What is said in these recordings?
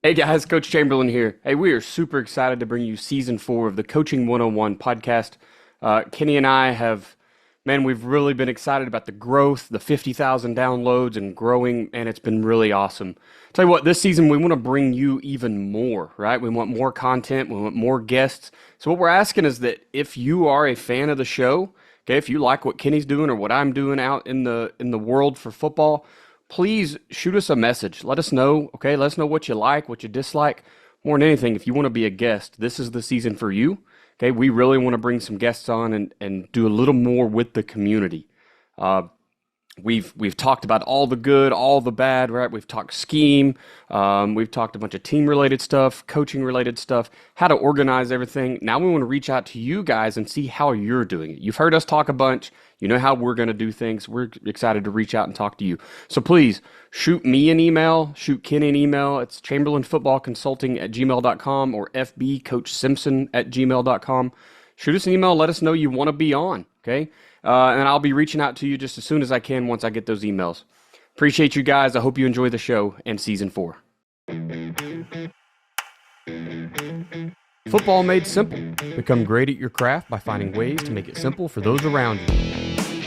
Hey guys, Coach Chamberlain here. Hey, we are super excited to bring you season 4 of the Coaching 101 podcast. Kenny and I we've really been excited about the growth, the 50,000 downloads and growing, and it's been really awesome. Tell you what, this season we want to bring you even more, right? We want more content, we want more guests. So what we're asking is that if you are a fan of the show, okay, if you like what Kenny's doing or what I'm doing out in the world for football, please shoot us a message. Let us know, okay? Let us know what you like, what you dislike. More than anything, if you want to be a guest, this is the season for you. Okay, we really want to bring some guests on and do a little more with the community. Uh, we've talked about all the good, all the bad, right? We've talked scheme, we've talked a bunch of team related stuff, coaching related stuff, how to organize everything. Now we want to reach out to you guys and see how you're doing it. You've heard us talk a bunch. You know how we're going to do things. We're excited to reach out and talk to you. So please shoot me an email, shoot Kenny an email. It's chamberlainfootballconsulting@gmail.com or fbcoachsimpson@gmail.com. Shoot us an email. Let us know you want to be on, okay? And I'll be reaching out to you just as soon as I can once I get those emails. Appreciate you guys. I hope you enjoy the show and season 4. Football made simple. Become great at your craft by finding ways to make it simple for those around you.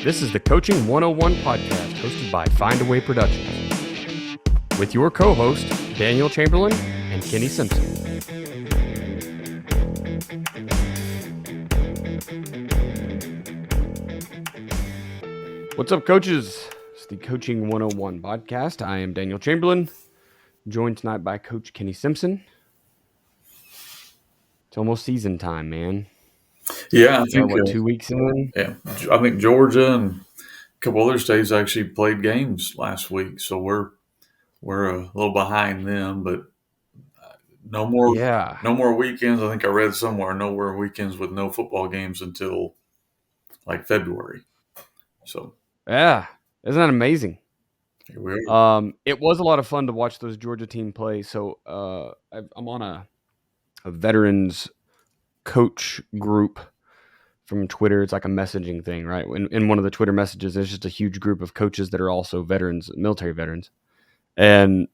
This is the Coaching 101 podcast hosted by Find a Way Productions with your co-host, Daniel Chamberlain and Kenny Simpson. What's up, coaches? It's the Coaching 101 podcast. I am Daniel Chamberlain, joined tonight by Coach Kenny Simpson. It's almost season time, man. Yeah, I think 2 weeks in? yeah, I think Georgia and a couple other states actually played games last week, so we're a little behind them. But no more Yeah. no more weekends. I think I read somewhere no more weekends with no football games until like February. So Yeah. Isn't that amazing? here we are. It was a lot of fun to watch those Georgia team play. So I'm on a veterans coach group from Twitter. It's like a messaging thing, right? In one of the Twitter messages, there's just a huge group of coaches that are also veterans, military veterans. And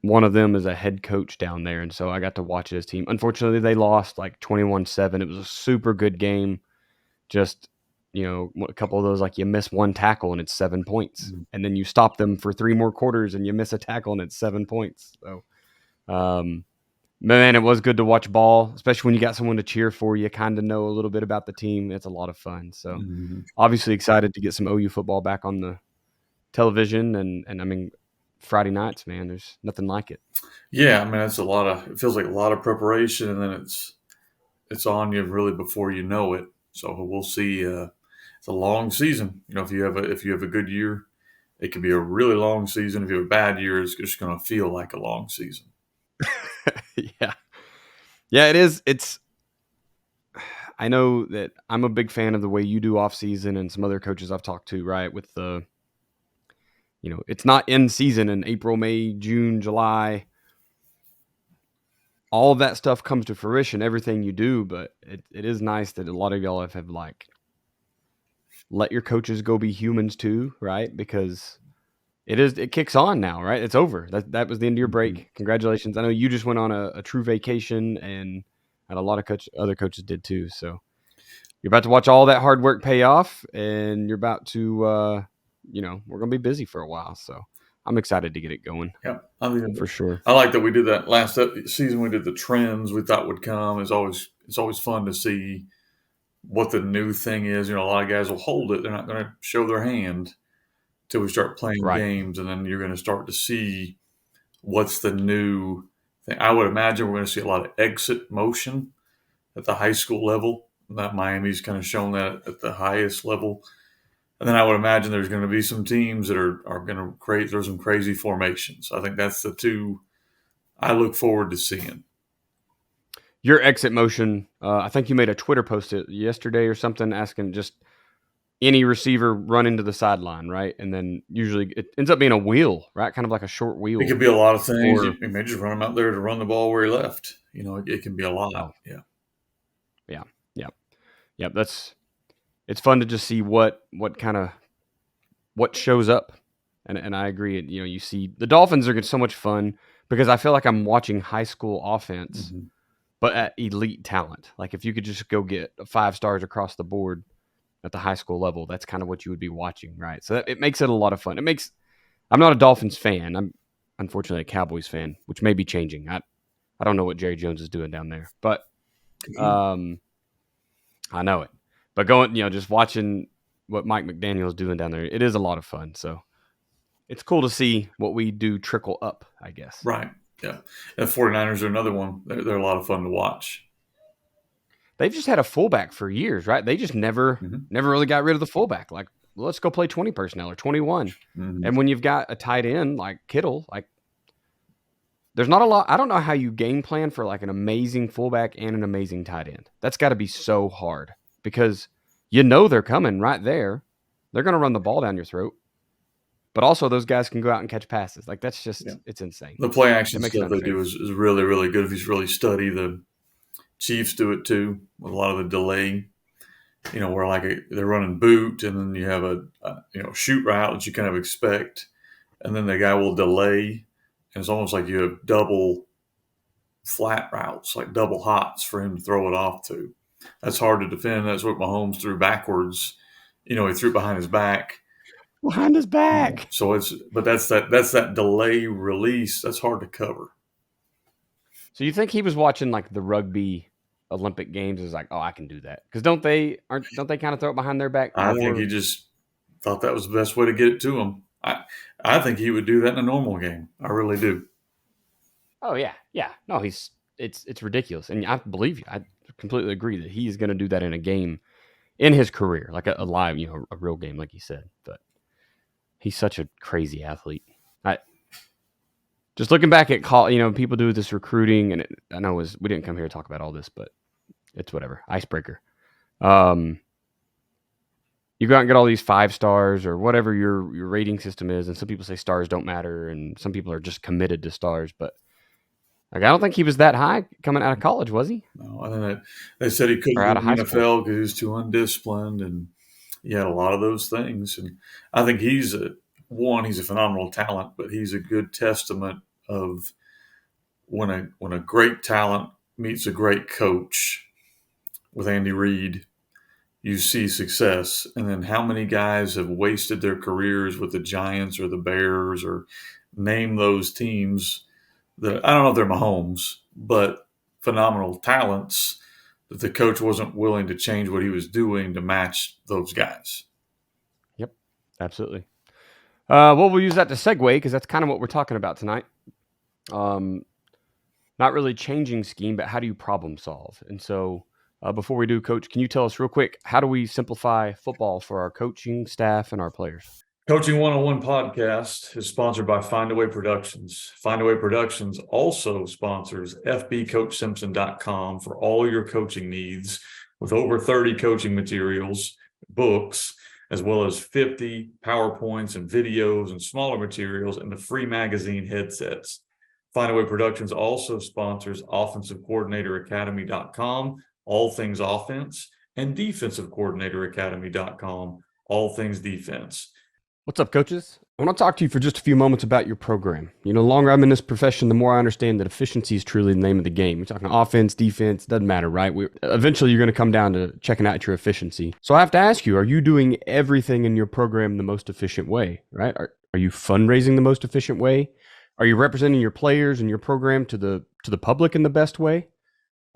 one of them is a head coach down there. And so I got to watch his team. Unfortunately, they lost like 21-7. It was a super good game. Just, a couple of those, like you miss one tackle and it's 7 points. And then you stop them for 3 more quarters and you miss a tackle and it's 7 points. So, man, it was good to watch ball, especially when you got someone to cheer for. You kind of know a little bit about the team. It's a lot of fun. So obviously excited to get some OU football back on the television. And I mean, Friday nights, man, there's nothing like it. Yeah, I mean it feels like a lot of preparation, and then it's on you really before you know it. So we'll see. It's a long season. If you have a good year, it can be a really long season. If you have a bad year, it's just going to feel like a long season. Yeah. Yeah, it is. I know that I'm a big fan of the way you do off season and some other coaches I've talked to, right? With it's not in season in April, May, June, July. All of that stuff comes to fruition, everything you do, but it is nice that a lot of y'all have like let your coaches go be humans too, right? Because it kicks on now, right? It's over. That was the end of your break. Congratulations. I know you just went on a true vacation, and a lot of other coaches did too. So you're about to watch all that hard work pay off, and you're about to, we're going to be busy for a while. So I'm excited to get it going. Yeah, For sure. I like that we did that last season. We did the trends we thought would come. It's always fun to see what the new thing is. A lot of guys will hold it. They're not going to show their hand till we start playing Right. games, and then you're going to start to see what's the new thing. I would imagine we're going to see a lot of exit motion at the high school level. That Miami's kind of shown that at the highest level. And then I would imagine there's going to be some teams that are going to create some crazy formations. I think that's the two I look forward to seeing. Your exit motion, I think you made a Twitter post yesterday or something asking just any receiver run into the sideline, right? And then usually it ends up being a wheel, right? Kind of like a short wheel. It could be a lot of things. You may just run him out there to run the ball where he left. It can be a lot. Oh. Yeah. It's fun to just see what shows up. And I agree. You see the Dolphins are so much fun because I feel like I'm watching high school offense, Mhm. but at elite talent. Like if you could just go get 5 stars across the board at the high school level, that's kind of what you would be watching, right? So it makes it a lot of fun. I'm not a Dolphins fan. I'm unfortunately a Cowboys fan, which may be changing. I don't know what Jerry Jones is doing down there, but um, I know it. But going, just watching what Mike McDaniel is doing down there, it is a lot of fun. So it's cool to see what we do trickle up, I guess. Right. Yeah. And 49ers are another one. They're a lot of fun to watch. They've just had a fullback for years, right? They just never Mhm. really got rid of the fullback. Like, let's go play 20 personnel or 21. Mhm. And when you've got a tight end like Kittle, like there's not a lot. I don't know how you game plan for like an amazing fullback and an amazing tight end. That's got to be so hard because they're coming right there. They're going to run the ball down your throat. But also those guys can go out and catch passes. Like that's just Yeah. it's insane. The play It action makes it stuff they unfair. do is really, really good. If you really study, the Chiefs do it too with a lot of the delay. Where like they're running boot, and then you have a shoot route that you kind of expect, and then the guy will delay, and it's almost like you have double flat routes, like double hots for him to throw it off to. That's hard to defend. That's what Mahomes threw backwards. He threw it behind his back. Behind his back. So that's that delay release. That's hard to cover. So you think he was watching like the rugby Olympic games and was like, oh, I can do that? Because don't they kind of throw it behind their back I think more? he just thought that was the best way to get it to him. I think he would do that in a normal game. I really do. Oh yeah. No, it's ridiculous. And I believe you. I completely agree that he is going to do that in a game in his career, like a live, a real game, like you said. But he's such a crazy athlete. Just looking back at people do this recruiting, and I know we didn't come here to talk about all this, but it's whatever. Icebreaker. You go out and get all these 5 stars or whatever your rating system is, and some people say stars don't matter, and some people are just committed to stars. But like, I don't think he was that high coming out of college, was he? No, and then they said he couldn't Or go out to of the high school? NFL because he was too undisciplined, and he had a lot of those things. And I think he's a phenomenal talent, but he's a good testament of when a great talent meets a great coach with Andy Reid, you see success. And then how many guys have wasted their careers with the Giants or the Bears or name those teams that I don't know if they're Mahomes, but phenomenal talents that the coach wasn't willing to change what he was doing to match those guys. Yep, absolutely. Well, we'll use that to segue because that's kind of what we're talking about tonight. Not really changing scheme, but how do you problem solve? And so before we do, Coach, can you tell us real quick, how do we simplify football for our coaching staff and our players? Coaching 101 podcast is sponsored by Findaway Productions. Findaway Productions also sponsors fbcoachsimpson.com for all your coaching needs with over 30 coaching materials, books, as well as 50 PowerPoints and videos and smaller materials and the free magazine headsets. Findaway Productions also sponsors offensivecoordinatoracademy.com, all things offense, and defensivecoordinatoracademy.com, all things defense. What's up, coaches? I want to talk to you for just a few moments about your program. The longer I'm in this profession, the more I understand that efficiency is truly the name of the game. We're talking offense, defense, doesn't matter, right? Eventually, you're going to come down to checking out your efficiency. So I have to ask you, are you doing everything in your program the most efficient way, right? Are you fundraising the most efficient way? Are you representing your players and your program to the public in the best way?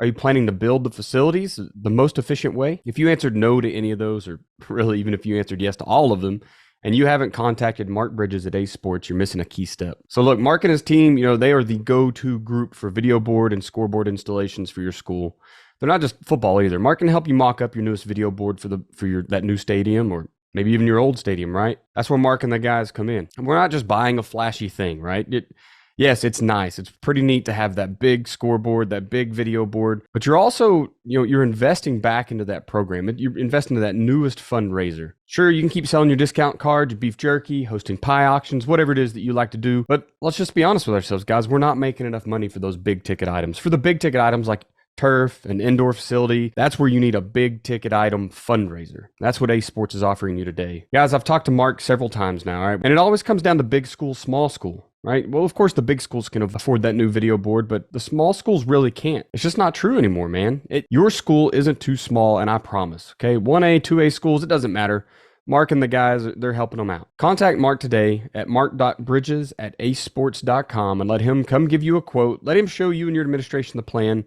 Are you planning to build the facilities the most efficient way? If you answered no to any of those, or really even if you answered yes to all of them, and you haven't contacted Mark Bridges at Ace Sports, you're missing a key step. So look, Mark and his team, they are the go-to group for video board and scoreboard installations for your school. They're not just football either. Mark can help you mock up your newest video board for that new stadium, or maybe even your old stadium, right? That's where Mark and the guys come in. And we're not just buying a flashy thing, right? Yes, it's nice. It's pretty neat to have that big scoreboard, that big video board, but you're also, you're investing back into that program. You're investing into that newest fundraiser. Sure, you can keep selling your discount cards, your beef jerky, hosting pie auctions, whatever it is that you like to do. But let's just be honest with ourselves, guys. We're not making enough money for those big ticket items. For the big ticket items like turf, an indoor facility, that's where you need a big ticket item fundraiser. That's what Ace Sports is offering you today. Guys, I've talked to Mark several times now, all right? And it always comes down to big school, small school. right? Well, of course, the big schools can afford that new video board, but the small schools really can't. It's just not true anymore, man. Your school isn't too small, and I promise, okay? 1A, 2A schools, it doesn't matter. Mark and the guys, they're helping them out. Contact Mark today at mark.bridges@acesports.com and let him come give you a quote. Let him show you and your administration the plan.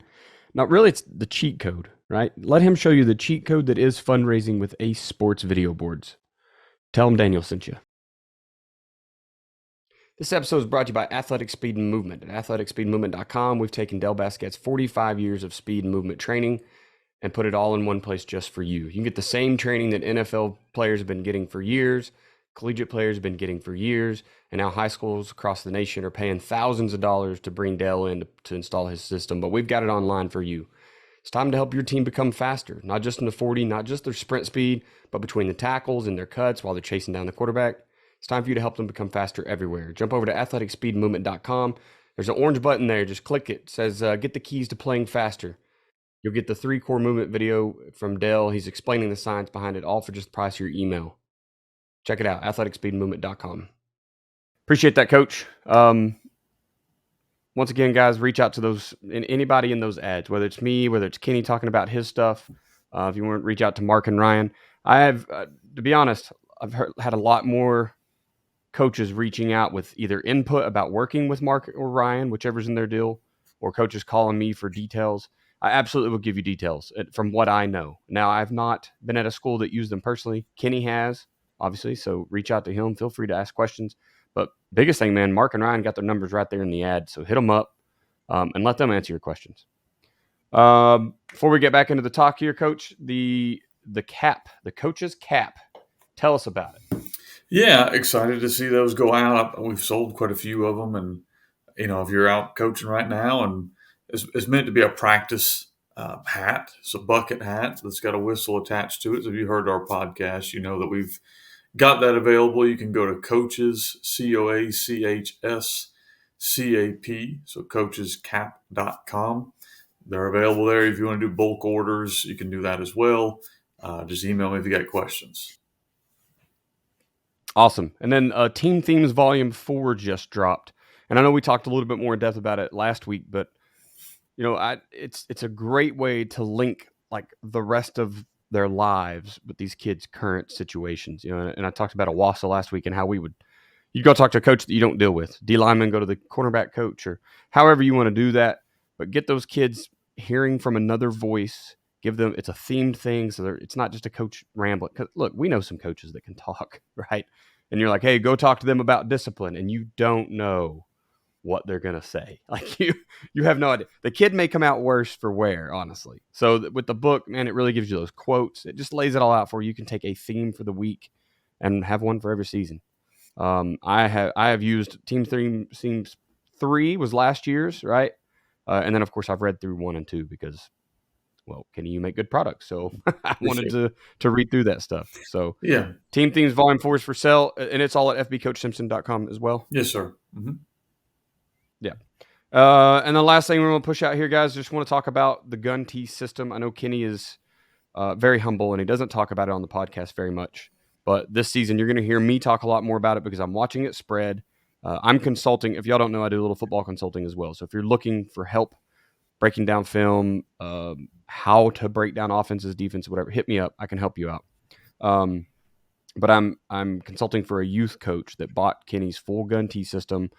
Now, really, it's the cheat code, right? Let him show you the cheat code that is fundraising with Ace Sports video boards. Tell him Daniel sent you. This episode is brought to you by Athletic Speed and Movement. At athleticspeedmovement.com, we've taken Del Basquet's 45 years of speed and movement training and put it all in one place just for you. You can get the same training that NFL players have been getting for years, collegiate players have been getting for years, and now high schools across the nation are paying thousands of dollars to bring Dell in to install his system, but we've got it online for you. It's time to help your team become faster, not just in the 40, not just their sprint speed, but between the tackles and their cuts while they're chasing down the quarterback. It's time for you to help them become faster everywhere. Jump over to athleticspeedmovement.com. There's an orange button there. Just click it. It says, get the keys to playing faster. You'll get the 3 core movement video from Dell. He's explaining the science behind it, all for just the price of your email. Check it out, athleticspeedmovement.com. Appreciate that, Coach. Once again, guys, reach out to anybody in those ads, whether it's me, whether it's Kenny talking about his stuff. If you want to reach out to Mark and Ryan. I have, to be honest, I've had a lot more coaches reaching out with either input about working with Mark or Ryan, whichever's in their deal, or coaches calling me for details. I absolutely will give you details from what I know. Now, I've not been at a school that used them personally. Kenny has, obviously, so reach out to him. Feel free to ask questions. But biggest thing, man, Mark and Ryan got their numbers right there in the ad, so hit them up and let them answer your questions. Before we get back into the talk here, Coach, the cap, the coach's cap, tell us about it. Yeah, excited to see those go out. We've sold quite a few of them, and if you're out coaching right now, and it's meant to be a practice hat, it's a bucket hat that's got a whistle attached to it. So if you heard our podcast, you know that we've got that available. You can go to coaches, COACHSCAP, so coachescap.com. They're available there. If you want to do bulk orders, you can do that as well. Just email me if you got questions. Awesome. And then Team Themes Volume 4 just dropped. And I know we talked a little bit more in depth about it last week, but it's a great way to link like the rest of their lives with these kids' current situations. And I talked about Owasso last week and how you'd go talk to a coach that you don't deal with. D lineman, go to the cornerback coach or however you want to do that. But get those kids hearing from another voice. Give them, it's a themed thing. So it's not just a coach rambling. Because look, we know some coaches that can talk, right? And you're like, hey, go talk to them about discipline. And you don't know what they're going to say. Like you have no idea. The kid may come out worse for wear, honestly. So with the book, man, it really gives you those quotes. It just lays it all out for you. You can take a theme for the week and have one for every season. I have used Team Themes 3 was last year's, right? And then, of course, I've read through 1 and 2 because, well, Kenny, you make good products. So I wanted to read through that stuff. So yeah, Team Themes Volume 4 is for sale, and it's all at fbcoachsimpson.com as well. Yes, sir. Mm-hmm. Yeah. And the last thing we're going to push out here, guys, just want to talk about the gun tee system. I know Kenny is very humble, and he doesn't talk about it on the podcast very much. But this season, you're going to hear me talk a lot more about it because I'm watching it spread. I'm consulting. If y'all don't know, I do a little football consulting as well. So if you're looking for help breaking down film, how to break down offenses, defense, whatever, hit me up. I can help you out. But I'm consulting for a youth coach that bought Kenny's full gun tee system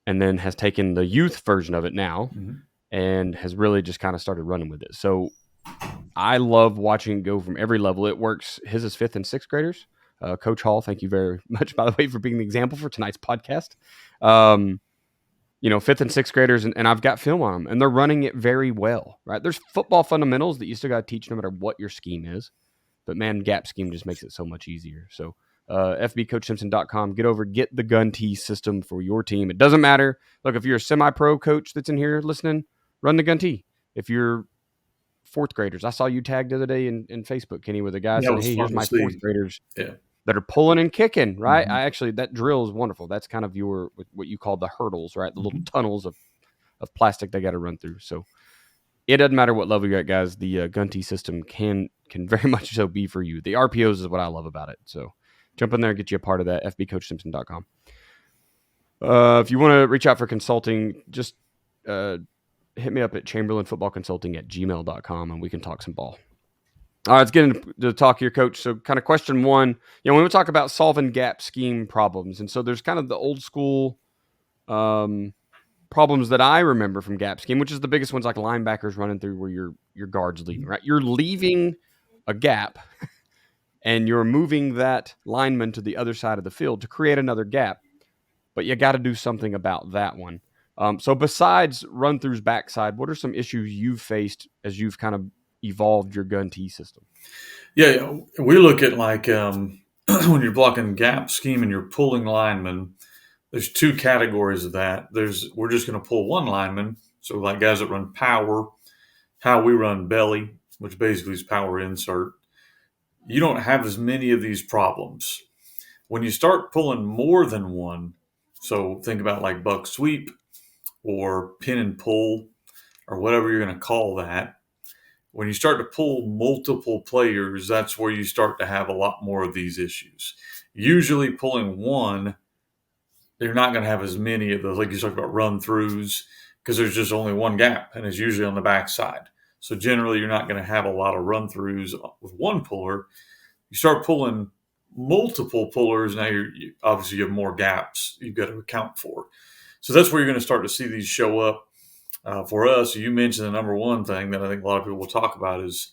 and then has taken the youth version of it now and has really just kind of started running with it. So I love watching it go from every level. It works. His is 5th and 6th graders. Coach Hall, thank you very much, by the way, for being the example for tonight's podcast. 5th and 6th graders, and I've got film on them, and they're running it very well, right? There's football fundamentals that you still got to teach no matter what your scheme is. But, man, gap scheme just makes it so much easier. So fbcoachsimpson.com. Get the gun tee system for your team. It doesn't matter. Look, if you're a semi-pro coach that's in here listening, run the gun tee. If you're 4th graders, I saw you tagged the other day in Facebook, Kenny, with a guy saying, hey, here's my 4th graders that are pulling and kicking, right? That drill is wonderful. That's kind of what you call the hurdles, right? The little tunnels of plastic they got to run through. So it doesn't matter what level you're at, guys. The gun tee system can very much so be for you. The RPOs is what I love about it. So jump in there and get you a part of that, fbcoachsimpson.com. If you want to reach out for consulting, just uh, hit me up at chamberlainfootballconsulting@gmail.com and we can talk some ball. All right, let's get into the talk here, Coach. So, kind of question one, when we talk about solving gap scheme problems, and so there's kind of the old school problems that I remember from gap scheme, which is the biggest ones, like linebackers running through where your guard's leaving, right? You're leaving a gap and you're moving that lineman to the other side of the field to create another gap, but you got to do something about that one. So besides run throughs backside, what are some issues you've faced as you've kind of evolved your gun T system? Yeah, we look at like when you're blocking gap scheme and you're pulling linemen, there's two categories of that. We're just going to pull one lineman. So like guys that run power, how we run belly, which basically is power insert. You don't have as many of these problems. When you start pulling more than one, so think about like buck sweep or pin and pull or whatever you're going to call that. When you start to pull multiple players, that's where you start to have a lot more of these issues. Usually pulling one, you're not going to have as many of those, like you talked about run throughs, because there's just only one gap and it's usually on the backside. So generally you're not going to have a lot of run throughs with one puller. You start pulling multiple pullers, now obviously you have more gaps you've got to account for. So that's where you're going to start to see these show up. For us, you mentioned the number one thing that I think a lot of people will talk about is,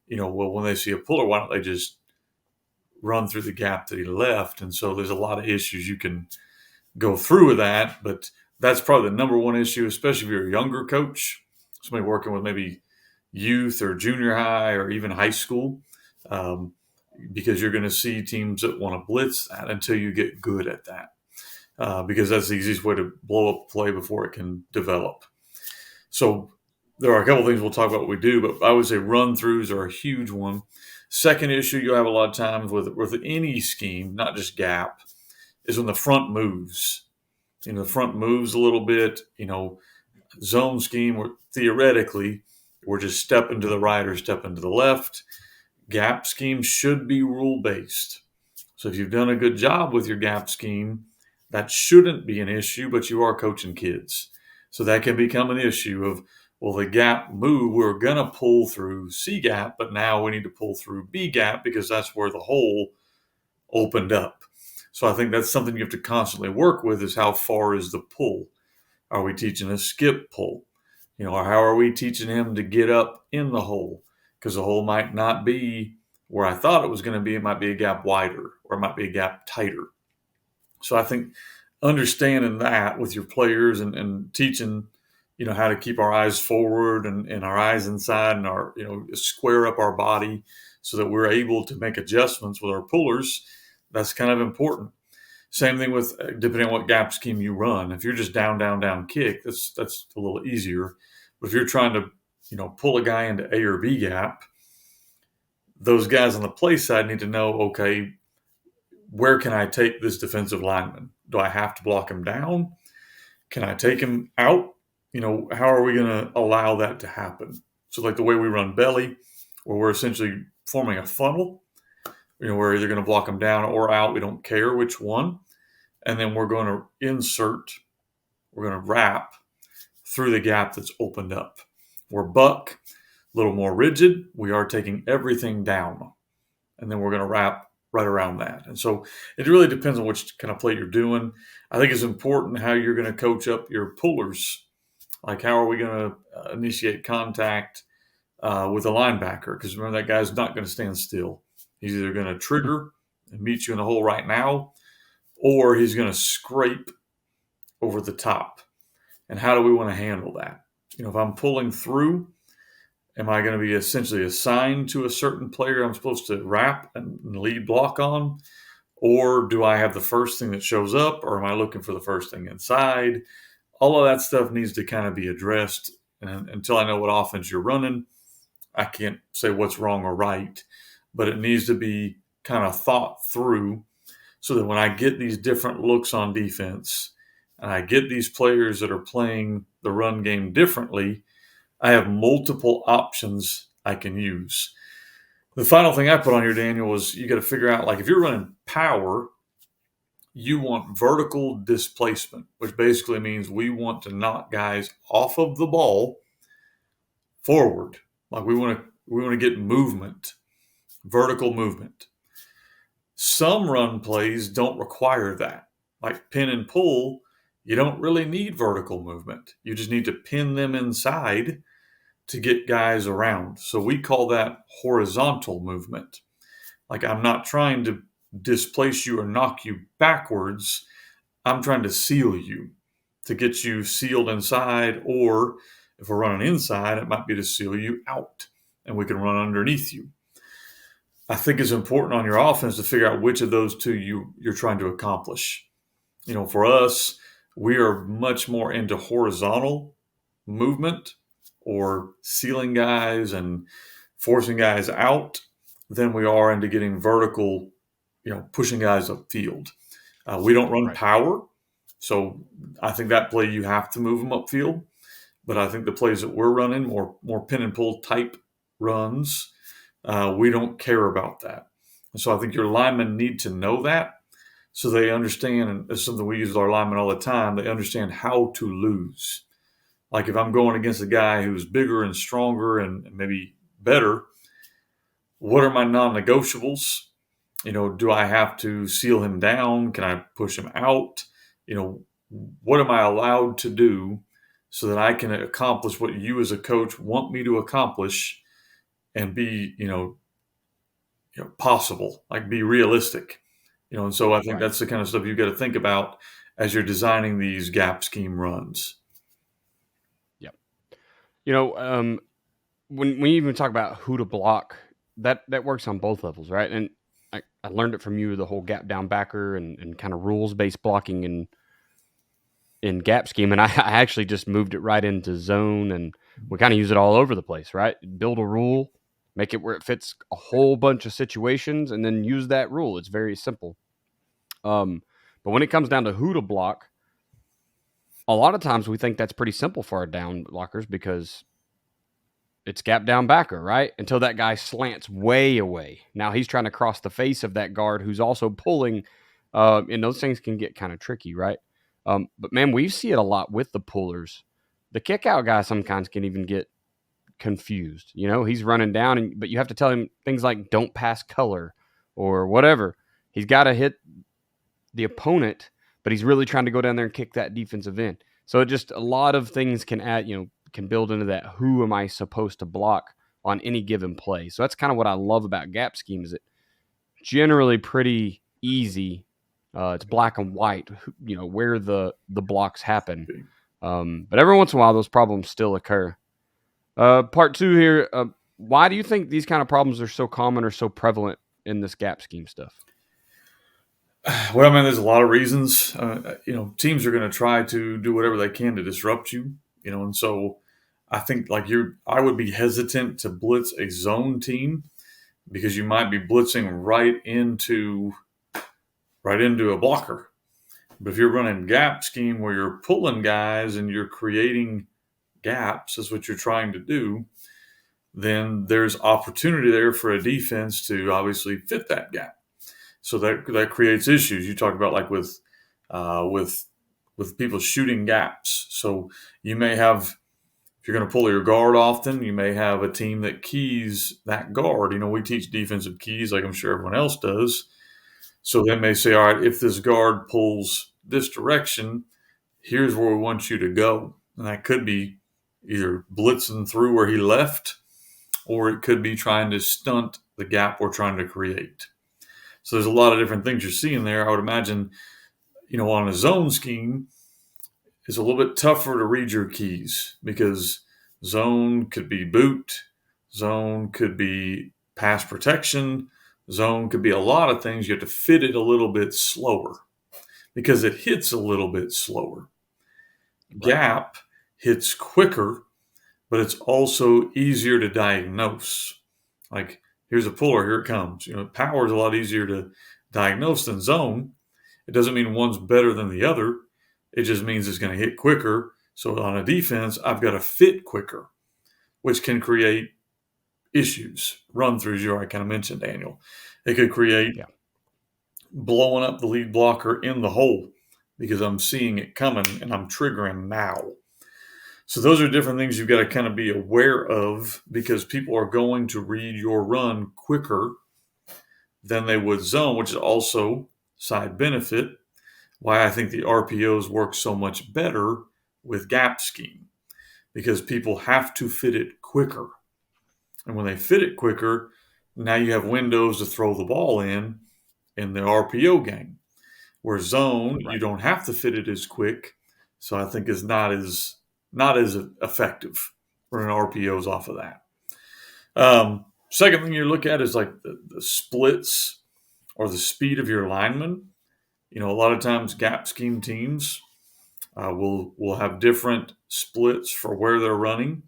well, when they see a puller, why don't they just run through the gap that he left? And so there's a lot of issues you can go through with that, but that's probably the number one issue, especially if you're a younger coach, somebody working with maybe youth or junior high or even high school, because you're going to see teams that want to blitz that until you get good at that, because that's the easiest way to blow up a play before it can develop. So there are a couple of things we'll talk about what we do, but I would say run-throughs are a huge one. Second issue you'll have a lot of times with any scheme, not just gap, is when the front moves. The front moves a little bit, zone scheme, where theoretically we're just stepping to the right or stepping to the left. Gap scheme should be rule-based. So if you've done a good job with your gap scheme, that shouldn't be an issue, but you are coaching kids. So that can become an issue of, well, the gap move, we're going to pull through C gap, but now we need to pull through B gap because that's where the hole opened up. So I think that's something you have to constantly work with, is how far is the pull? Are we teaching a skip pull? Or how are we teaching him to get up in the hole? Because the hole might not be where I thought it was going to be. It might be a gap wider, or it might be a gap tighter. So I think understanding that with your players and teaching, how to keep our eyes forward and our eyes inside and our, square up our body so that we're able to make adjustments with our pullers, that's kind of important. Same thing with depending on what gap scheme you run. If you're just down, down, down kick, that's a little easier. But if you're trying to, pull a guy into A or B gap, those guys on the play side need to know, okay, where can I take this defensive lineman? Do I have to block him down? Can I take him out? How are we going to allow that to happen? So like the way we run belly, where we're essentially forming a funnel, we're either going to block him down or out. We don't care which one. And then we're going to we're going to wrap through the gap that's opened up. We're buck, a little more rigid. We are taking everything down. And then we're going to wrap right around that. And so it really depends on which kind of play you're doing. I think it's important how you're going to coach up your pullers. Like, how are we going to initiate contact with a linebacker? Because remember, that guy's not going to stand still. He's either going to trigger and meet you in the hole right now, or he's going to scrape over the top. And how do we want to handle that? If I'm pulling through, am I going to be essentially assigned to a certain player I'm supposed to wrap and lead block on? Or do I have the first thing that shows up, or am I looking for the first thing inside? All of that stuff needs to kind of be addressed. And until I know what offense you're running, I can't say what's wrong or right, but it needs to be kind of thought through so that when I get these different looks on defense and I get these players that are playing the run game differently, I have multiple options I can use. The final thing I put on here, Daniel, was you got to figure out, like, if you're running power, you want vertical displacement, which basically means we want to knock guys off of the ball forward. Like we want to get movement, vertical movement. Some run plays don't require that. Like pin and pull, you don't really need vertical movement. You just need to pin them inside to get guys around. So we call that horizontal movement. Like I'm not trying to displace you or knock you backwards. I'm trying to seal you to get you sealed inside, or if we're running inside, it might be to seal you out and we can run underneath you. I think it's important on your offense to figure out which of those two you're trying to accomplish. For us, we are much more into horizontal movement or sealing guys and forcing guys out than we are into getting vertical, pushing guys upfield. We don't run Right. power, so I think that play you have to move them upfield. But I think the plays that we're running, more pin and pull type runs, we don't care about that. And so I think your linemen need to know that so they understand, and it's something we use with our linemen all the time, they understand how to lose. Like if I'm going against a guy who's bigger and stronger and maybe better, what are my non-negotiables? Do I have to seal him down? Can I push him out? What am I allowed to do so that I can accomplish what you as a coach want me to accomplish and be, possible, like be realistic. And so I think Right. that's the kind of stuff you got to think about as you're designing these gap scheme runs. Yep. You know, when we even talk about who to block, that works on both levels, right? And I learned it from you, the whole gap down backer and kind of rules based blocking in gap scheme, and I actually just moved it right into zone, and we kind of use it all over the place, right? Build a rule, make it where it fits a whole bunch of situations, and then use that rule. It's very simple. But when it comes down to who to block, a lot of times we think that's pretty simple for our down blockers because it's gap down backer, right? Until that guy slants way away. Now he's trying to cross the face of that guard who's also pulling, and those things can get kind of tricky, right? But man, we see it a lot with the pullers. The kick out guy sometimes can even get confused. He's running down, but you have to tell him things like don't pass color or whatever. He's got to hit the opponent, but he's really trying to go down there and kick that defensive end. So it just a lot of things can add, can build into that. Who am I supposed to block on any given play? So that's kind of what I love about gap scheme. Is it generally pretty easy. It's black and white, where the blocks happen. But every once in a while, those problems still occur. Part two here. Why do you think these kind of problems are so common or so prevalent in this gap scheme stuff? Well, man, there's a lot of reasons. Teams are going to try to do whatever they can to disrupt you. And so I think I would be hesitant to blitz a zone team because you might be blitzing right into a blocker. But if you're running gap scheme where you're pulling guys and you're creating gaps, is what you're trying to do, then there's opportunity there for a defense to obviously fit that gap. So that creates issues. You talk about like with people shooting gaps. So you may have, if you're going to pull your guard often, you may have a team that keys that guard. We teach defensive keys like I'm sure everyone else does. So they may say, all right, if this guard pulls this direction, here's where we want you to go. And that could be either blitzing through where he left, or it could be trying to stunt the gap we're trying to create. So there's a lot of different things you're seeing there. I would imagine, on a zone scheme, it's a little bit tougher to read your keys because zone could be boot, zone could be pass protection, zone could be a lot of things. You have to fit it a little bit slower because it hits a little bit slower. Right. Gap hits quicker, but it's also easier to diagnose. Like, here's a puller, here it comes. Power is a lot easier to diagnose than zone. It doesn't mean one's better than the other. It just means it's going to hit quicker. So on a defense, I've got to fit quicker, which can create issues, run-throughs you already kind of mentioned, Daniel. It could create blowing up the lead blocker in the hole because I'm seeing it coming and I'm triggering now. So those are different things you've got to kind of be aware of because people are going to read your run quicker than they would zone, which is also side benefit why I think the RPOs work so much better with gap scheme because people have to fit it quicker. And when they fit it quicker, now you have windows to throw the ball in the RPO game. Where zone, you Right. don't have to fit it as quick, so I think is not as effective running RPOs off of that. Second thing you look at is like the splits or the speed of your linemen. A lot of times gap scheme teams will have different splits for where they're running,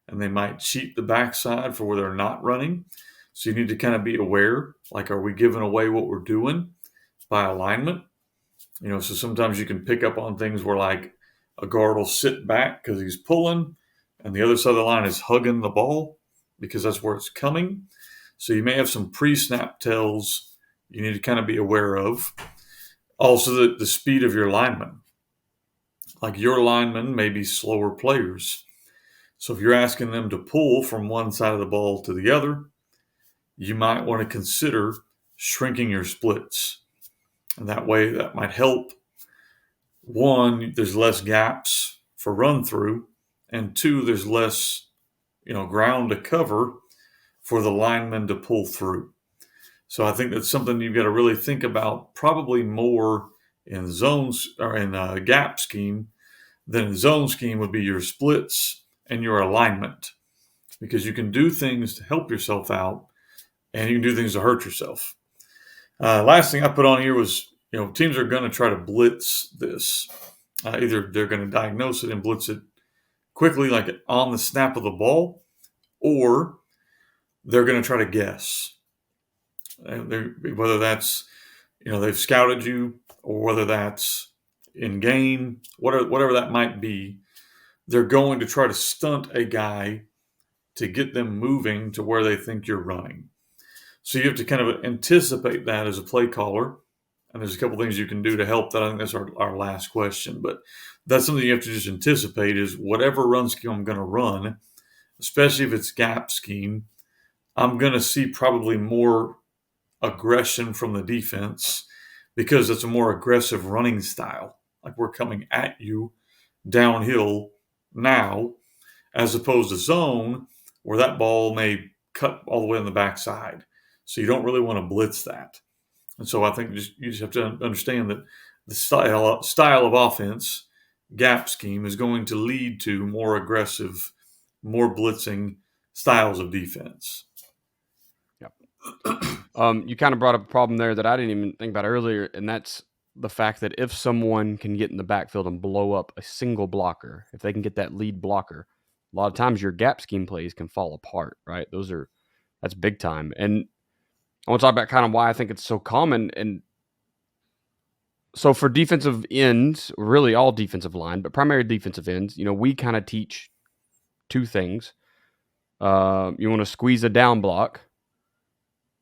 and they might cheat the backside for where they're not running. So you need to kind of be aware, like, are we giving away what we're doing by alignment? So sometimes you can pick up on things where like a guard will sit back because he's pulling, and the other side of the line is hugging the ball because that's where it's coming. So you may have some pre-snap tells you need to kind of be aware of. Also, the speed of your linemen. Like your linemen may be slower players. So if you're asking them to pull from one side of the ball to the other, you might want to consider shrinking your splits. And that way, that might help. One, there's less gaps for run through, and two, there's less, ground to cover for the lineman to pull through. So I think that's something you've got to really think about, probably more in zones or in a gap scheme than in zone scheme would be your splits and your alignment, because you can do things to help yourself out, and you can do things to hurt yourself. Last thing I put on here was, teams are going to try to blitz this. Either they're going to diagnose it and blitz it quickly, like on the snap of the ball, or they're going to try to guess. Whether that's, they've scouted you, or whether that's in game, whatever that might be, they're going to try to stunt a guy to get them moving to where they think you're running. So you have to kind of anticipate that as a play caller. And there's a couple things you can do to help that. I think that's our last question. But that's something you have to just anticipate is whatever run scheme I'm going to run, especially if it's gap scheme, I'm going to see probably more aggression from the defense because it's a more aggressive running style. Like we're coming at you downhill now, as opposed to zone where that ball may cut all the way on the backside. So you don't really want to blitz that. And so I think you just have to understand that the style of offense, gap scheme, is going to lead to more aggressive, more blitzing styles of defense. Yep. You kind of brought up a problem there that I didn't even think about earlier, and that's the fact that if someone can get in the backfield and blow up a single blocker, if they can get that lead blocker, a lot of times your gap scheme plays can fall apart, right? That's big time. And I want to talk about kind of why I think it's so common. And so for defensive ends, really all defensive line, but primary defensive ends, we kind of teach two things. You want to squeeze a down block,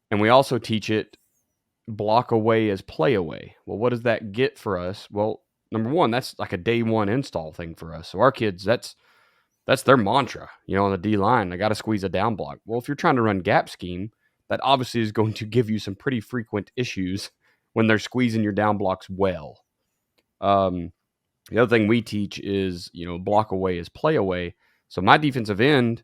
and we also teach it block away as play away. Well, what does that get for us? Well, number one, that's like a day one install thing for us. So our kids, that's their mantra, on the D line. I got to squeeze a down block. Well, if you're trying to run gap scheme, that obviously is going to give you some pretty frequent issues when they're squeezing your down blocks well. The other thing we teach is, block away is play away. So my defensive end,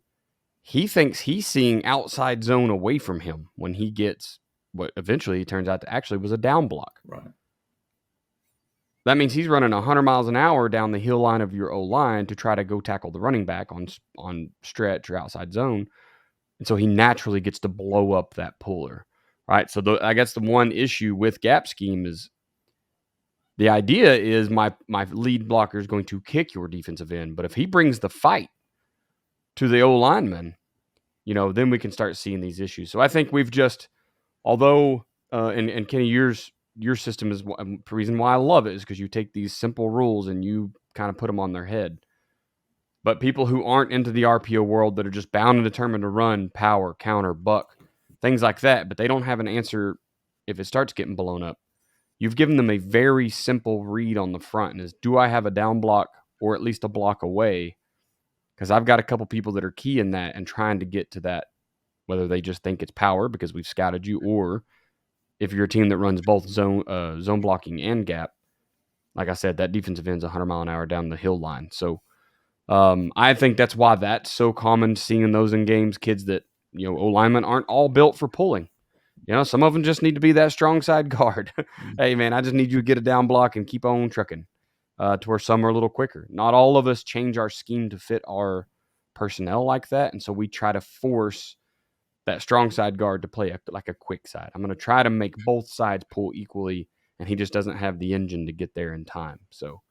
he thinks he's seeing outside zone away from him when he gets what eventually turns out to actually was a down block. Right. That means he's running 100 miles an hour down the hill line of your O-line to try to go tackle the running back on stretch or outside zone. And so he naturally gets to blow up that puller, right? So I guess the one issue with gap scheme is the idea is my lead blocker is going to kick your defensive end. But if he brings the fight to the O-lineman, then we can start seeing these issues. So I think we've just, although, and Kenny, your system is the reason why I love it is because you take these simple rules and you kind of put them on their head. But people who aren't into the RPO world that are just bound and determined to run power, counter, buck, things like that, but they don't have an answer if it starts getting blown up. you've given them a very simple read on the front, and is, do I have a down block or at least a block away? Because I've got a couple people that are key in that and trying to get to that, whether they just think it's power because we've scouted you, or if you're a team that runs both zone blocking and gap. Like I said, that defensive end's 100 mile an hour down the hill line. So I think that's why that's so common, seeing those in games. Kids that, O linemen aren't all built for pulling. Some of them just need to be that strong side guard. Hey, man, I just need you to get a down block and keep on trucking, to where some are a little quicker. Not all of us change our scheme to fit our personnel like that. And so we try to force that strong side guard to play like a quick side. I'm going to try to make both sides pull equally, and he just doesn't have the engine to get there in time. So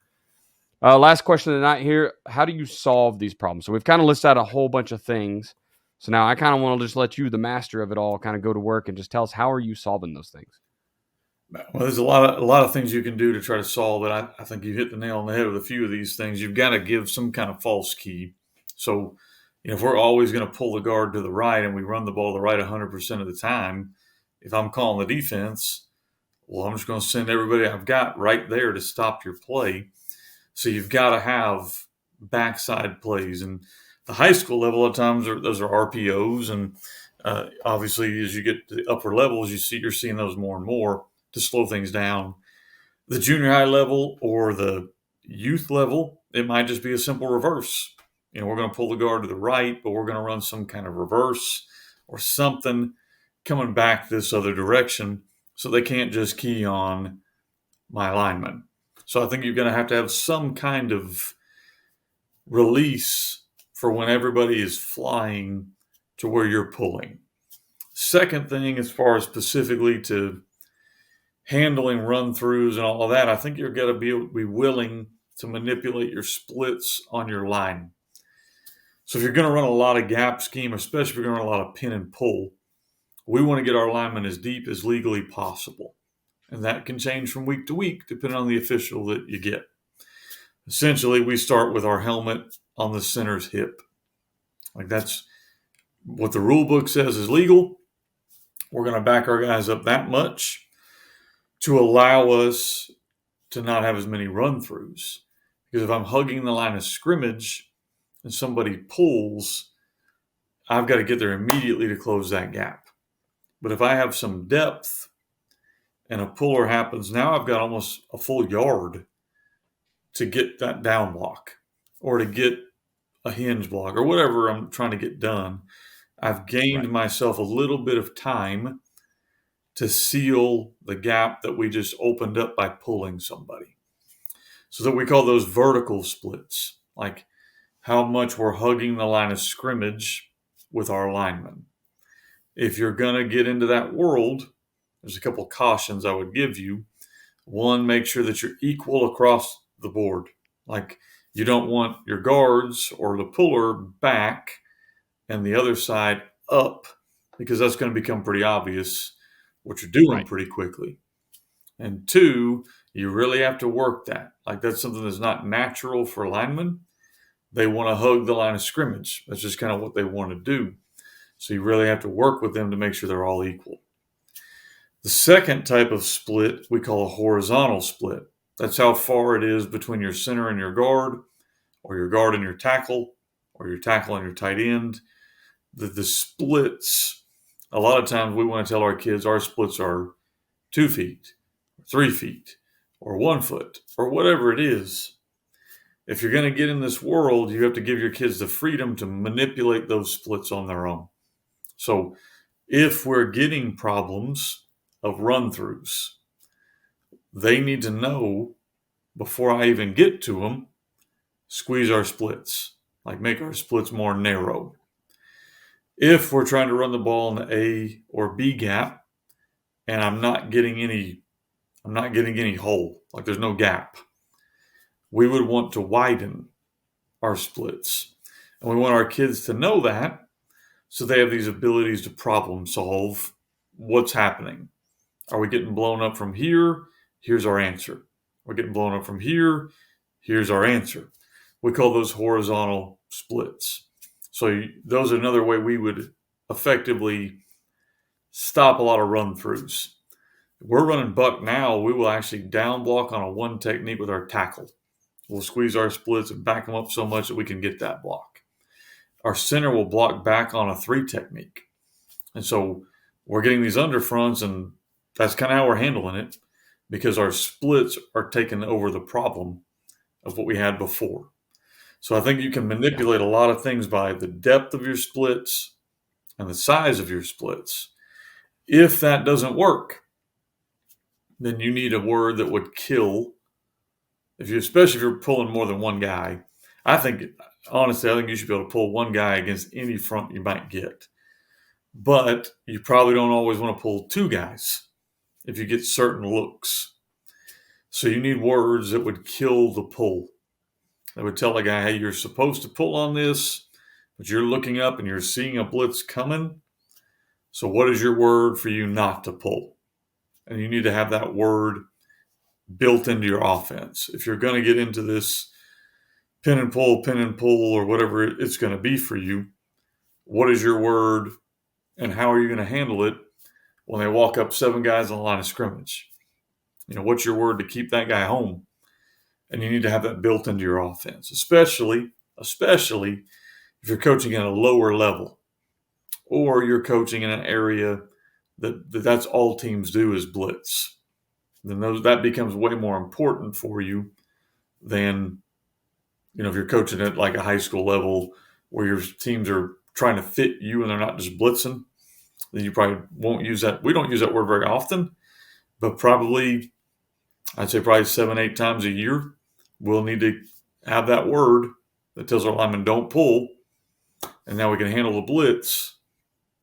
last question of the night here. How do you solve these problems? So we've kind of listed out a whole bunch of things. So now I kind of want to just let you, the master of it all, kind of go to work and just tell us, how are you solving those things? Well, there's a lot of things you can do to try to solve it. I think you hit the nail on the head with a few of these things. You've got to give some kind of false key. So, if we're always going to pull the guard to the right and we run the ball to the right 100% of the time, if I'm calling the defense, well, I'm just going to send everybody I've got right there to stop your play. So you've got to have backside plays. And the high school level, at times, those are RPOs. And obviously, as you get to the upper levels, you're seeing those more and more to slow things down. The junior high level or the youth level, it might just be a simple reverse. We're going to pull the guard to the right, but we're going to run some kind of reverse or something coming back this other direction, so they can't just key on my lineman. So I think you're going to have some kind of release for when everybody is flying to where you're pulling. Second thing, as far as specifically to handling run-throughs and all of that, I think you're going to be willing to manipulate your splits on your line. So if you're going to run a lot of gap scheme, especially if you're going to run a lot of pin and pull, we want to get our linemen as deep as legally possible. And that can change from week to week, depending on the official that you get. Essentially, we start with our helmet on the center's hip. Like, that's what the rule book says is legal. We're going to back our guys up that much to allow us to not have as many run-throughs. Because if I'm hugging the line of scrimmage and somebody pulls, I've got to get there immediately to close that gap. But if I have some depth and a puller happens, now I've got almost a full yard to get that down block or to get a hinge block or whatever I'm trying to get done. I've gained myself a little bit of time to seal the gap that we just opened up by pulling somebody. So that we call those vertical splits, like how much we're hugging the line of scrimmage with our linemen. If you're going to get into that world, there's a couple cautions I would give you. One, make sure that you're equal across the board. Like, you don't want your guards or the puller back and the other side up, because that's going to become pretty obvious what you're doing pretty quickly. And two, you really have to work that. Like, that's something that's not natural for linemen. They want to hug the line of scrimmage. That's just kind of what they want to do. So you really have to work with them to make sure they're all equal. The second type of split we call a horizontal split. That's how far it is between your center and your guard, or your guard and your tackle, or your tackle and your tight end. The splits, a lot of times we want to tell our kids our splits are 2 feet, 3 feet, or 1 foot, or whatever it is. If you're going to get in this world, you have to give your kids the freedom to manipulate those splits on their own. So if we're getting problems of run-throughs, they need to know before I even get to them, squeeze our splits, like make our splits more narrow. If we're trying to run the ball in the A or B gap and I'm not getting any hole, like there's no gap, we would want to widen our splits. And we want our kids to know that, so they have these abilities to problem solve what's happening. Are we getting blown up from here? Here's our answer. We're getting blown up from here. Here's our answer. We call those horizontal splits. So those are another way we would effectively stop a lot of run-throughs. We're running buck now. We will actually down block on a 1 technique with our tackle. We'll squeeze our splits and back them up so much that we can get that block. Our center will block back on a 3 technique. And so we're getting these underfronts, and that's kind of how we're handling it, because our splits are taking over the problem of what we had before. So I think you can manipulate a lot of things by the depth of your splits and the size of your splits. If that doesn't work, then you need a word that would kill. Especially if you're pulling more than one guy, honestly, I think you should be able to pull one guy against any front you might get. But you probably don't always want to pull 2 guys if you get certain looks. So you need words that would kill the pull. That would tell a guy, hey, you're supposed to pull on this, but you're looking up and you're seeing a blitz coming. So what is your word for you not to pull? And you need to have that word built into your offense. If you're going to get into this pin and pull, or whatever it's going to be for you, what is your word and how are you going to handle it when they walk up 7 guys on the line of scrimmage? What's your word to keep that guy home? And you need to have that built into your offense, especially if you're coaching at a lower level or you're coaching in an area that's all teams do is blitz. Then that becomes way more important for you than, if you're coaching at like a high school level where your teams are trying to fit you and they're not just blitzing, then you probably won't use that. We don't use that word very often, but I'd say probably 7, 8 times a year, we'll need to have that word that tells our linemen don't pull, and now we can handle the blitz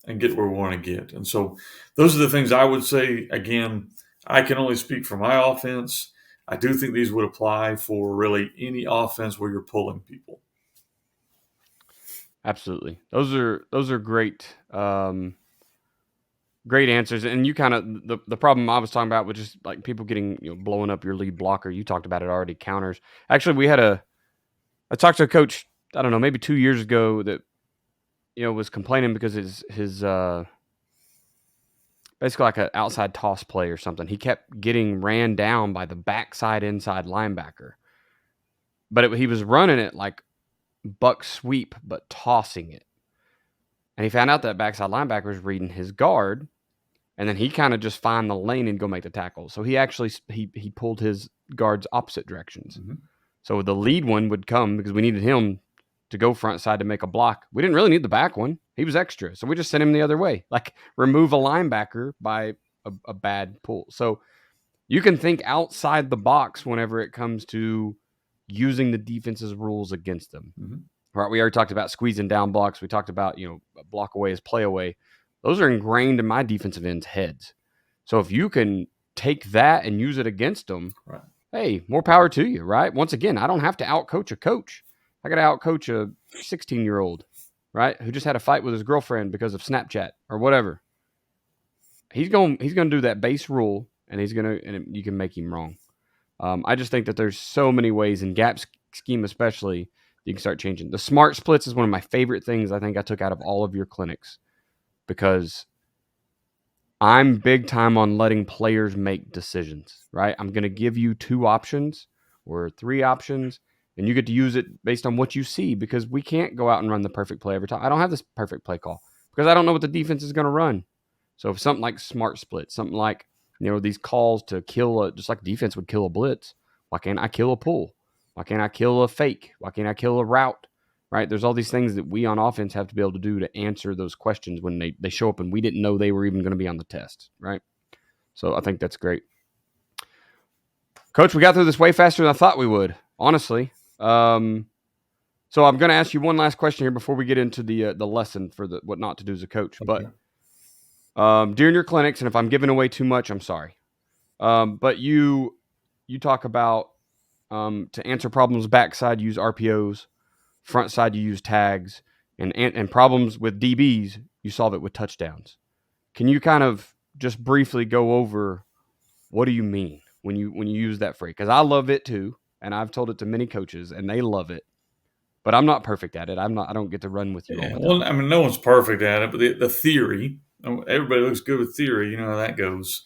and get where we want to get. And so those are the things I would say. Again, I can only speak for my offense. I do think these would apply for really any offense where you're pulling people. Absolutely. Those are great great answers. And you kind of the problem I was talking about with just like people getting, blowing up your lead blocker. You talked about it already, counters. Actually, I talked to a coach, I don't know, maybe 2 years ago that was complaining because his basically like an outside toss play or something. He kept getting ran down by the backside inside linebacker. But he was running it like buck sweep, but tossing it. And he found out that backside linebacker was reading his guard, and then he kind of just find the lane and go make the tackle. So he actually he pulled his guards opposite directions. Mm-hmm. So the lead one would come because we needed him to go front side to make a block. We didn't really need the back one. He was extra. So we just sent him the other way, like remove a linebacker by a bad pull. So you can think outside the box whenever it comes to using the defense's rules against them. Mm-hmm. Right? We already talked about squeezing down blocks. We talked about, block away is play away. Those are ingrained in my defensive ends' heads. So if you can take that and use it against them, right, hey, more power to you, right? Once again, I don't have to outcoach a coach. I got to outcoach a 16-year-old, right, who just had a fight with his girlfriend because of Snapchat or whatever. He's going to do that base rule, and you can make him wrong. I just think that there's so many ways in gap scheme, especially, you can start changing. The smart splits is one of my favorite things I think I took out of all of your clinics, because I'm big time on letting players make decisions, right? I'm going to give you 2 options or 3 options, and you get to use it based on what you see, because we can't go out and run the perfect play every time. I don't have this perfect play call because I don't know what the defense is going to run. So if something like smart split, something like, these calls to kill just like defense would kill a blitz, why can't I kill a pull? Why can't I kill a fake? Why can't I kill a route? Right? There's all these things that we on offense have to be able to do to answer those questions when they show up and we didn't know they were even going to be on the test, right? So I think that's great. Coach, we got through this way faster than I thought we would, honestly. So I'm going to ask you one last question here before we get into the lesson for what not to do as a coach. Okay. But during your clinics, and if I'm giving away too much, I'm sorry. But you talk about to answer problems backside, use RPOs. Front side, you use tags, and problems with DBs, you solve it with touchdowns. Can you kind of just briefly go over what do you mean when you use that phrase? Because I love it too, and I've told it to many coaches, and they love it. But I'm not perfect at it. I don't get to run with you all the time. Well, I mean, no one's perfect at it, but the theory, everybody looks good with theory. You know how that goes.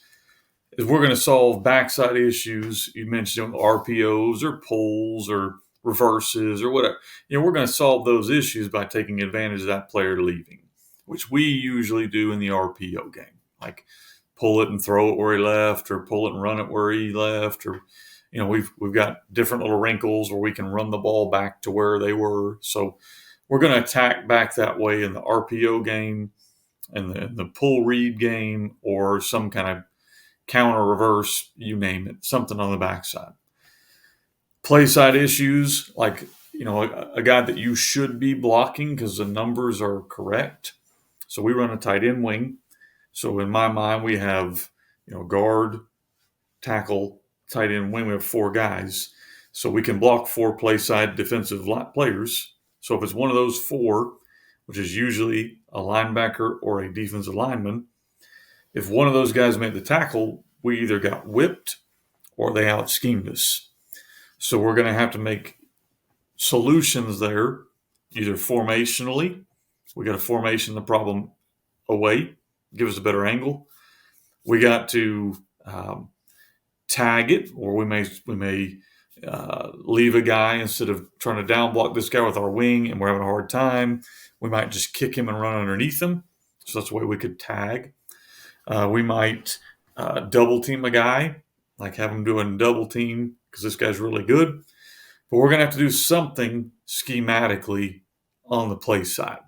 is we're going to solve backside issues. You mentioned RPOs or pulls or reverses or whatever. We're going to solve those issues by taking advantage of that player leaving, which we usually do in the RPO game, like pull it and throw it where he left, or pull it and run it where he left, or we've got different little wrinkles where we can run the ball back to where they were. So we're going to attack back that way in the RPO game and the pull read game, or some kind of counter, reverse, you name it, something on the backside. Play side issues, like a guy that you should be blocking because the numbers are correct. So we run a tight end wing. So in my mind, we have guard, tackle, tight end wing. We have 4 guys, so we can block 4 play side defensive players. So if it's one of those 4, which is usually a linebacker or a defensive lineman, if one of those guys made the tackle, we either got whipped or they out schemed us. So we're going to have to make solutions there, either formationally. We got to formation the problem away, give us a better angle. We got to tag it, or we may leave a guy instead of trying to down block this guy with our wing and we're having a hard time. We might just kick him and run underneath him. So that's a way we could tag. We might double team a guy, like have him doing double team because this guy's really good. But we're going to have to do something schematically on the play side.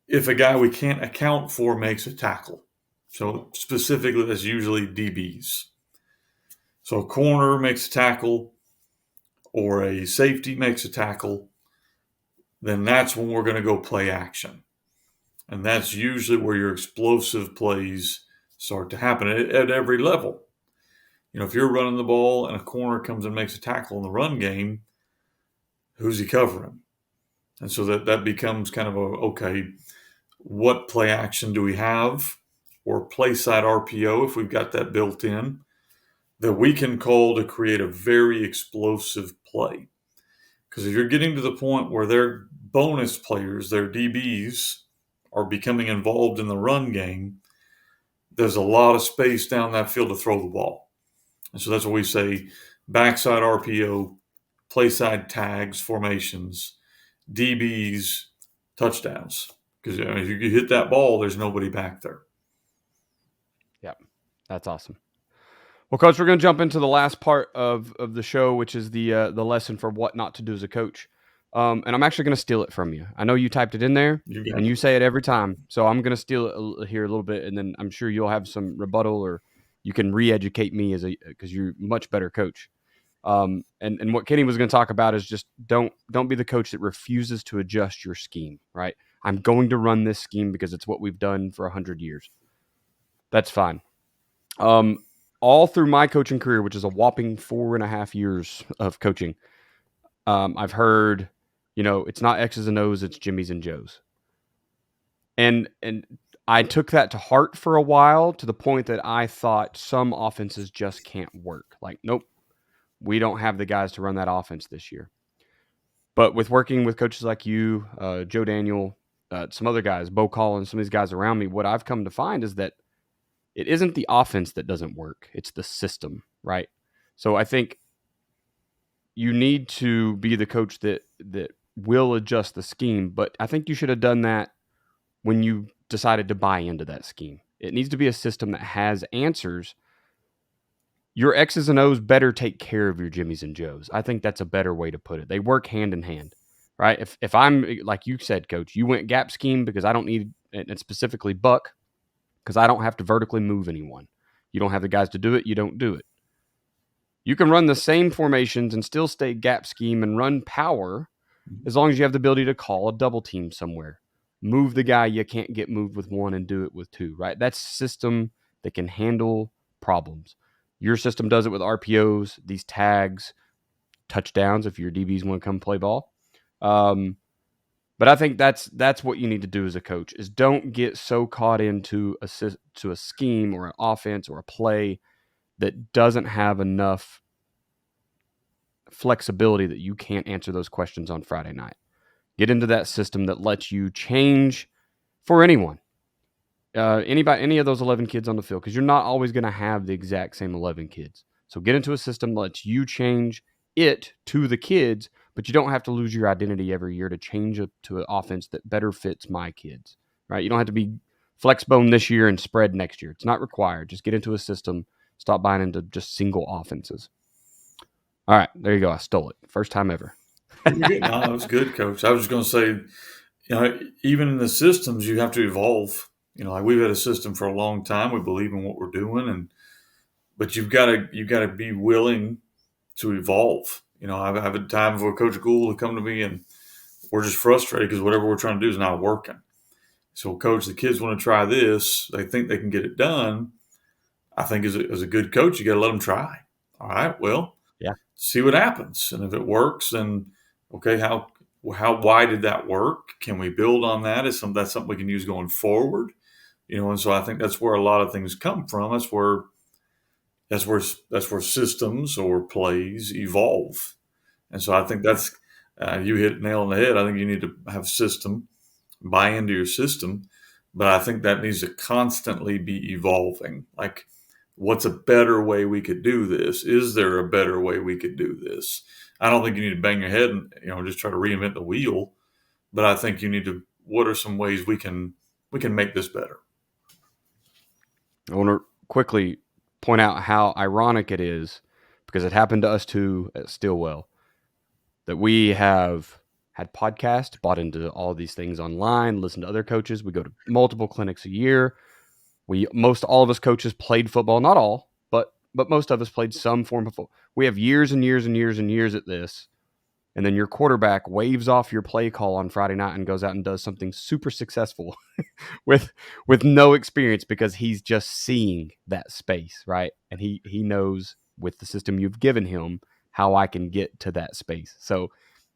If a guy we can't account for makes a tackle, so specifically that's usually DBs. So a corner makes a tackle or a safety makes a tackle, then that's when we're going to go play action. And that's usually where your explosive plays start to happen at every level. If you're running the ball and a corner comes and makes a tackle in the run game, who's he covering? And so that becomes kind of okay, what play action do we have? Or play side RPO, if we've got that built in, that we can call to create a very explosive play. Because if you're getting to the point where their bonus players, their DBs, are becoming involved in the run game, there's a lot of space down that field to throw the ball. And so that's what we say: backside RPO, play side tags, formations, DBs, touchdowns. Because if you hit that ball, there's nobody back there. Yeah, that's awesome. Well, Coach, we're going to jump into the last part of the show, which is the lesson for what not to do as a coach. And I'm actually going to steal it from you. I know you typed it in there, and you say it every time. So I'm going to steal it here a little bit, and then I'm sure you'll have some rebuttal, or you can re-educate me because you're a much better coach. And what Kenny was going to talk about is just don't be the coach that refuses to adjust your scheme, right? I'm going to run this scheme because it's what we've done for 100 years. That's fine. All through my coaching career, which is a whopping 4.5 years of coaching, I've heard, it's not X's and O's, it's Jimmy's and Joe's. And I took that to heart for a while, to the point that I thought some offenses just can't work. Like, nope, we don't have the guys to run that offense this year. But with working with coaches like you, Joe Daniel, some other guys, Bo Collins, some of these guys around me, what I've come to find is that it isn't the offense that doesn't work. It's the system, right? So I think you need to be the coach that will adjust the scheme, but I think you should have done that when you decided to buy into that scheme. It needs to be a system that has answers. Your X's and O's better take care of your Jimmys and Joes. I think that's a better way to put it. They work hand in hand, right? If I'm, like you said, Coach, you went gap scheme because I don't need, and specifically buck, because I don't have to vertically move anyone. You don't have the guys to do it, you don't do it. You can run the same formations and still stay gap scheme and run power as long as you have the ability to call a double team somewhere. Move the guy you can't get moved with one and do it with two, right? That's a system that can handle problems. Your system does it with RPOs, these tags, touchdowns if your DBs want to come play ball. But I think that's what you need to do as a coach, is don't get so caught into a scheme or an offense or a play that doesn't have enough flexibility that you can't answer those questions on Friday night. Get into that system that lets you change for anyone. any of those 11 kids on the field, because you're not always going to have the exact same 11 kids. So get into a system that lets you change it to the kids, but you don't have to lose your identity every year to change it to an offense that better fits my kids, right? You don't have to be flex bone this year and spread next year. It's not required. Just get into a system. Stop buying into just single offenses. All right, there you go. I stole it. First time ever. You're good. No, that was good, Coach. I was just going to say, even in the systems, you have to evolve. Like we've had a system for a long time. We believe in what we're doing, but you've got to be willing to evolve. I've had times where Coach Gould will come to me and we're just frustrated because whatever we're trying to do is not working. So, Coach, the kids want to try this. They think they can get it done. I think as a good coach, you got to let them try. All right, well, Yeah. see what happens, and if it works, then okay, how why did that work? Can we build on that? That's something we can use going forward? And so I think that's where a lot of things come from. That's where systems or plays evolve. And so I think that's you hit nail on the head. I think you need to have system, buy into your system, but I think that needs to constantly be evolving. Like, what's a better way we could do this? Is there a better way we could do this? I don't think you need to bang your head and just try to reinvent the wheel, but I think you need to. What are some ways we can make this better? I want to quickly point out how ironic it is, because it happened to us too at Stillwell, that we have had podcasts, bought into all these things online, listened to other coaches. We go to multiple clinics a year. Most all of us coaches played football, not all, but most of us played some form of football. We have years and years and years and years at this. And then your quarterback waves off your play call on Friday night and goes out and does something super successful with no experience, because he's just seeing that space, right? And he knows with the system you've given him how I can get to that space. So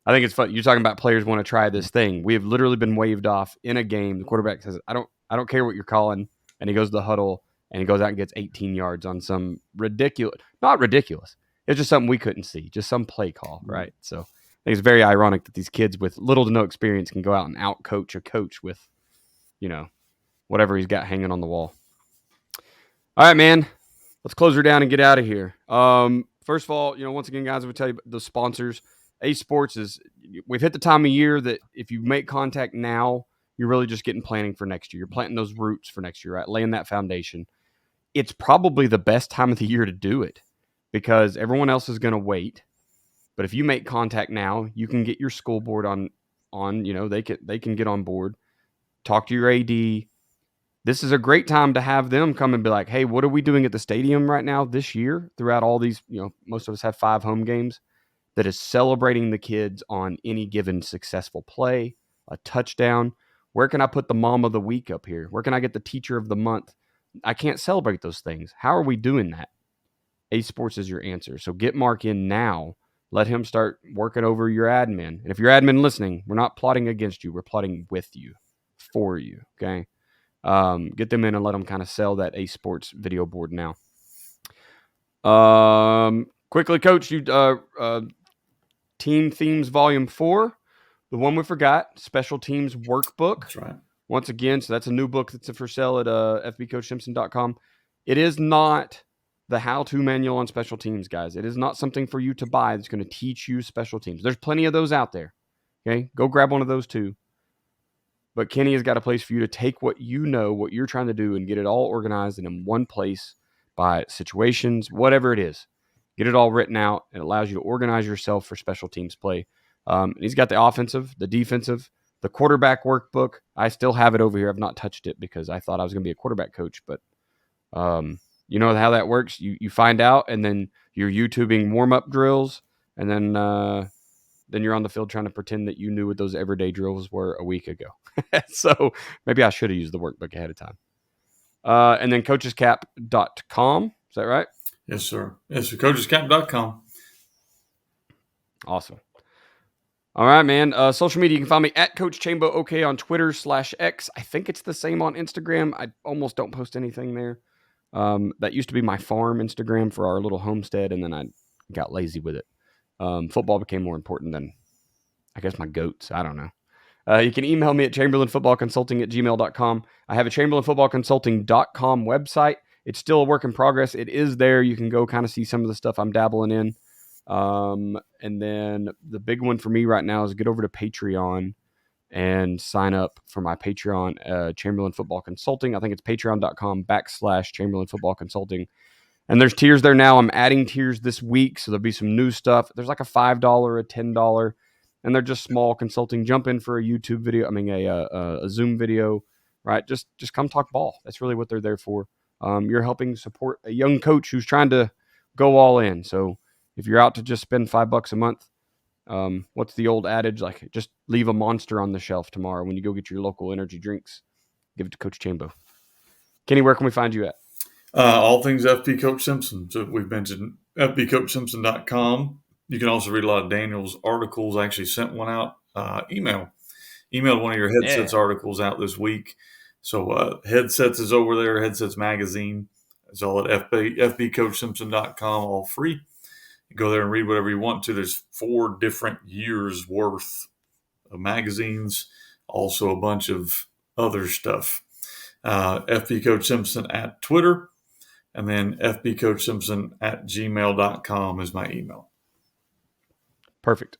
I think it's fun. You're talking about players want to try this thing. We have literally been waved off in a game. The quarterback says, I don't care what you're calling. And he goes to the huddle and he goes out and gets 18 yards on some not ridiculous. It's just something we couldn't see, just some play call, right? So I think it's very ironic that these kids with little to no experience can go out and out coach a coach with, whatever he's got hanging on the wall. All right, man. Let's close her down and get out of here. First of all, once again, guys, I would tell you the sponsors. Ace Sports we've hit the time of year that if you make contact now, you're really just getting planning for next year. You're planting those roots for next year, right? Laying that foundation. It's probably the best time of the year to do it because everyone else is going to wait. But if you make contact now, you can get your school board on they can get on board. Talk to your AD. This is a great time to have them come and be like, hey, what are we doing at the stadium right now this year throughout all these, most of us have 5 home games, that is celebrating the kids on any given successful play, a touchdown. Where can I put the mom of the week up here? Where can I get the teacher of the month? I can't celebrate those things. How are we doing that? Ace Sports is your answer. So get Mark in now. Let him start working over your admin. And if your admin listening, we're not plotting against you. We're plotting with you, for you, okay? Get them in and let them kind of sell that Ace Sports video board now. Quickly, Coach, you Team Themes Volume 4, the one we forgot, Special Teams Workbook. That's right. Once again, so that's a new book that's for sale at fbcoachsimpson.com. It is not the how-to manual on special teams, guys. It is not something for you to buy that's going to teach you special teams. There's plenty of those out there. Okay, go grab one of those too. But Kenny has got a place for you to take what what you're trying to do, and get it all organized and in one place by situations, whatever it is. Get it all written out. It allows you to organize yourself for special teams play. He's got the offensive, the defensive, the quarterback workbook. I still have it over here. I've not touched it because I thought I was going to be a quarterback coach. But you know how that works? You find out, and then you're YouTubing warm-up drills, and then you're on the field trying to pretend that you knew what those everyday drills were a week ago. So maybe I should have used the workbook ahead of time. And then coachescap.com. Is that right? Yes, sir. Yes, sir. Coachescap.com. Awesome. All right, man. Social media, you can find me at Coach Chambo OK on Twitter /X. I think it's the same on Instagram. I almost don't post anything there. That used to be my farm Instagram for our little homestead, and then I got lazy with it. Football became more important than, I guess, my goats. I don't know. You can email me at chamberlainfootballconsulting@gmail.com. I have a chamberlainfootballconsulting.com website. It's still a work in progress. It is there. You can go kind of see some of the stuff I'm dabbling in. And then the big one for me right now is get over to Patreon and sign up for my Patreon, Chamberlain Football Consulting. I think it's patreon.com/Chamberlain Football Consulting. And there's tiers there now. I'm adding tiers this week, so there'll be some new stuff. There's like a $5, a $10, and they're just small consulting. Jump in for a YouTube video. I mean, a Zoom video, right? Just come talk ball. That's really what they're there for. You're helping support a young coach who's trying to go all in. So if you're out to just spend $5 a month, what's the old adage? Like, just leave a monster on the shelf tomorrow when you go get your local energy drinks. Give it to Coach Chambo. Kenny, where can we find you at? All things FB Coach Simpson. So we've mentioned fbcoachsimpson.com. You can also read a lot of Daniel's articles. I actually sent one out. Emailed one of your headsets articles out this week. So headsets is over there. Headsets magazine. It's all at fbcoachsimpson.com, all free. You go there and read whatever you want to. There's 4 different years worth of magazines, also a bunch of other stuff. FB Coach Simpson at Twitter, and then fbcoachsimpson@gmail.com is my email. Perfect.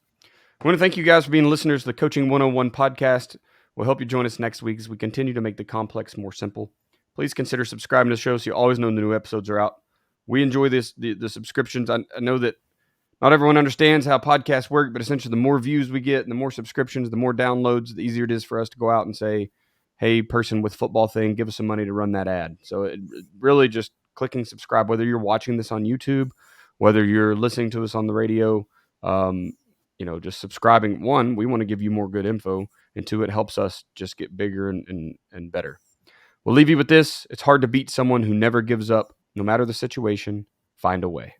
I want to thank you guys for being listeners to the Coaching 101 podcast. We'll help you join us next week as we continue to make the complex more simple. Please consider subscribing to the show so you always know when the new episodes are out. We enjoy the subscriptions. I know that not everyone understands how podcasts work, but essentially the more views we get and the more subscriptions, the more downloads, the easier it is for us to go out and say, hey, person with football thing, give us some money to run that ad. So it really just clicking subscribe, whether you're watching this on YouTube, whether you're listening to us on the radio, just subscribing. 1, we want to give you more good info, and 2, it helps us just get bigger and better. We'll leave you with this. It's hard to beat someone who never gives up. No matter the situation, find a way.